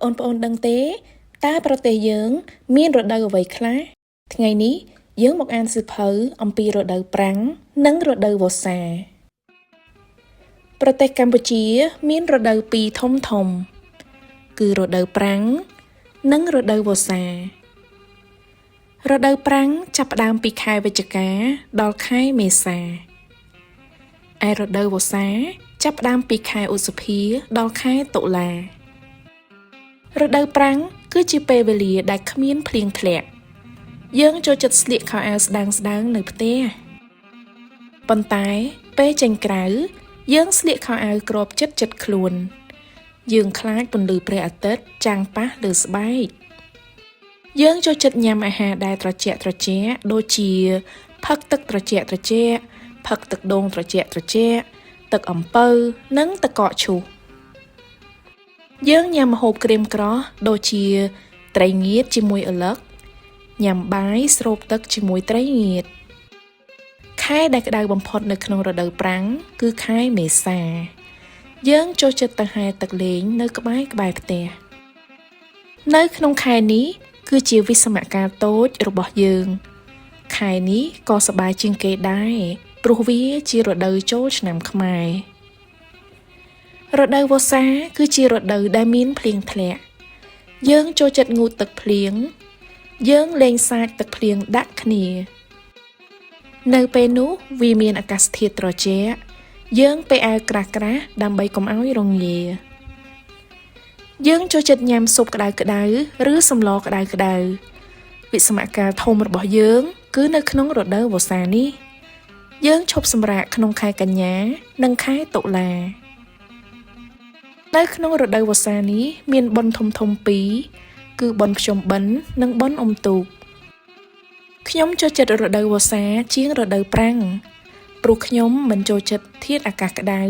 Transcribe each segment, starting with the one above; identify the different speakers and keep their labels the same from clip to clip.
Speaker 1: អូនដឹងទេតើប្រទេសយើងមានរដូវអ្វីខ្លះថ្ងៃនេះយើងមកអានសៀវភៅអំពីរដូវប្រាំងនិងរដូវវស្សាប្រទេសកម្ពុជាមានរដូវពីរធំគឺរដូវប្រាំងនិងរដូវវស្សារដូវប្រាំងចាប់ផ្ដើមពីខែវិច្ឆិកាដល់ខែមេសាឯរដូវវស្សាចាប់ផ្ដើមពីខែឧសភាដល់ខែតុលារដូវប្រាំងគឺជាពេលវេលាដែលគ្មានភ្លៀងធ្លាក់យើងចូលចិត្តស្លៀកខោអាវស្ដើងនៅផ្ទះប៉ុន្តែពេលចេញក្រៅយើងស្លៀកខោអាវគ្របជិតខ្លួនយើងខ្លាចពន្លឺព្រះអាទិត្យចាំងប៉ះលើស្បែកយើងចូលចិត្តញ៉ាំអាហារដែលត្រជាក់ដូចជាផឹកទឹកត្រជាក់ផឹកទឹកដូងត្រជាក់ទឹកអំពៅនិងទឹកកកឈូសយើងញ៉ាំម្ហូបក្រៀមក្រោះដូចជាត្រីងៀតជាមួយឪឡឹកញ៉ាំបាយស្រូបទឹកជាមួយត្រីងៀតខែដែលក្តៅបំផុតនៅក្នុងរដូវប្រាំងគឺខែមេសាយើងចូលចិត្តទៅហែលទឹកលេងនៅក្បែរផ្ទះនៅក្នុងខែនេះគឺជាវិស្សមកាលតូចរបស់យើងខែនេះក៏សប្បាយជាងគេដែរព្រោះវាជារដូវចូលឆ្នាំខ្មែររដូវវស្សាគឺជារដូវដែលមានភ្លៀងធ្លាក់យើងចូលចិត្តងូតទឹកភ្លៀងយើងលេងសាចទឹកភ្លៀងដាក់គ្នានៅពេលនោះវាមានអាកាសធាតុត្រជាក់យើងពាក់អាវក្រាស់ដើម្បីកុំឲ្យរងាយើងចូលចិត្តញ៉ាំស៊ុបក្តៅឬសម្លក្តៅវិស្សមកាលធំរបស់យើងគឺនៅក្នុងរដូវវស្សានេះយើងឈប់សម្រាកក្នុងខែកញ្ញានិងខែតុលានៅក្នុងរដូវវស្សានេះមានបុណ្យធំពីរគឺបុណ្យភ្ជុំបិណ្ឌនិងបុណ្យអុំទូកខ្ញុំចូលចិត្តរដូវវស្សាជាងរដូវប្រាំងព្រោះខ្ញុំមិនចូលចិត្តធាតុអាកាសក្តៅ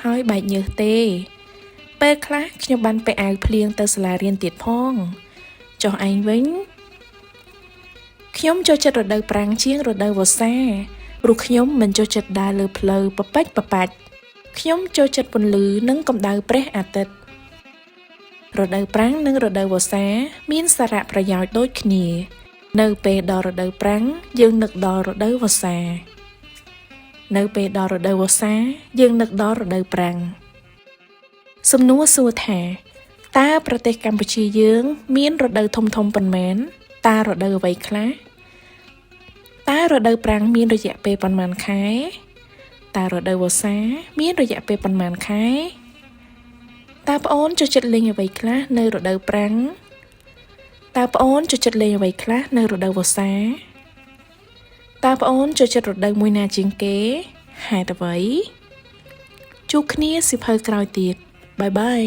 Speaker 1: ហើយបែកញើសទេពេលខ្លះខ្ញុំបានពាក់អាវភ្លៀងទៅសាលារៀនទៀតផងចុះឯងវិញខ្ញុំចូលចិត្តរដូវប្រាំងជាងរដូវវស្សាព្រោះខ្ញុំមិនចូលចិត្តដើរលើផ្លូវប៉ប៉ាច់ខ្ញុំចូលចិត្តពន្លឺនិងកម្ដៅព្រះអាទិត្យរដូវប្រាំងនិងរដូវវស្សាមានសារៈប្រយោជន៍ដូចគ្នានៅពេលដល់រដូវប្រាំងយើងនឹកដល់រដូវវស្សានៅពេលដល់រដូវវស្សាយើងនឹកដល់រដូវប្រាំងសំណួរសួរថាតើប្រទេសកម្ពុជាយើងមានរដូវធំប៉ុន្មានតើរដូវអ្វីខ្លះតើរដូវប្រាំងមានរយៈពេលប៉ុន្មានខែតើរដូវវស្សាមានរយៈពេលប៉ុន្មានខែតើប្អូនចូលចិត្តលេងអ្វីខ្លះនៅរដូវប្រាំងតើប្អូនចូលចិត្តលេងអ្វីខ្លះនៅរដូវវស្សាតើប្អូនចូលចិត្តរដូវមួយណាជាងគេហេតុអ្វីជួបគ្នាសៀវភៅក្រោយទៀតបាយ